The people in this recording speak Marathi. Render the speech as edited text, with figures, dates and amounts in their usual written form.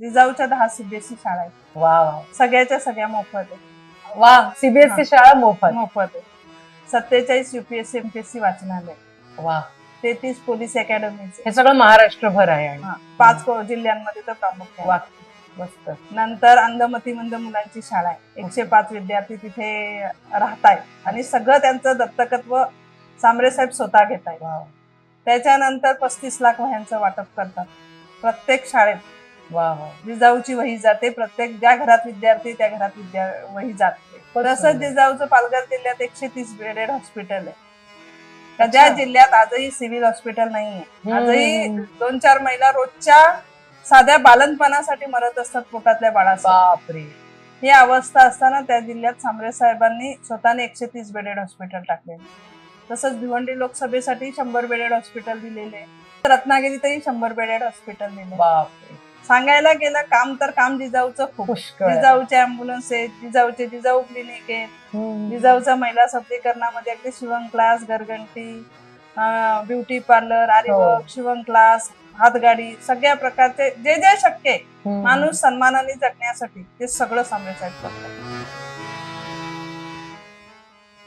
जिजाऊच्या 10 सीबीएसई शाळा आहेत. वा वा सगळ्याच्या सगळ्या मोफत आहे. वा सीबीएसई शाळा मोफत. मोफत आहे. 47 UPSC MPSC वाचनालय, वा 33 पोलीस अकॅडमीचे, हे सगळं महाराष्ट्रभर आहे आणि 5 जिल्ह्यांमध्ये तर प्रामुख्याने. वा मस्त. नंतर अंधमतिमंद मुलांची शाळा आहे. 105 विद्यार्थी तिथे राहतायत आणि सगळं त्यांचं दत्तकत्व सांबरे साहेब स्वतः घेत आहेत. वा त्याच्यानंतर 35 लाख वह्यांचं वाटप करतात प्रत्येक शाळेत. वा वा जिजाऊची वही जाते, प्रत्येक ज्या घरात विद्यार्थी त्या घरात वही जाते. तसंच जिजाऊचं पालघर जिल्ह्यात 130 बेडेड हॉस्पिटल आहे. ज्या जिल्ह्यात आजही सिव्हिल हॉस्पिटल नाहीये. आजही 2-4 महिला रोजच्या साध्या बालनपणासाठी मरत असतात पोटातल्या बाळासाठी. बापरे. ही अवस्था असताना त्या जिल्ह्यात सांबरे साहेबांनी स्वतःने 130 बेडेड हॉस्पिटल टाकलेले. तसंच भिवंडी लोकसभेसाठी 100 बेडेड हॉस्पिटल दिलेले. रत्नागिरीतही 100 बेडेड हॉस्पिटल दिले. बापरे. सांगायला गेलं काम तर काम जिजाऊचं खूप. पुष्कळ. जिजाऊचे अँब्युलन्स आहेत, जिजाऊ क्लिनिक आहेत, जिजाऊच्या महिला सबलीकरणामध्ये अगदी शिवण क्लास, घरघंटी, ब्युटी पार्लर, आरीवर्क, शिवण क्लास, हातगाडी, सगळ्या प्रकारचे जे जे शक्य आहे माणूस सन्मानाने जगण्यासाठी ते सगळं सांबरे साहेब करतात.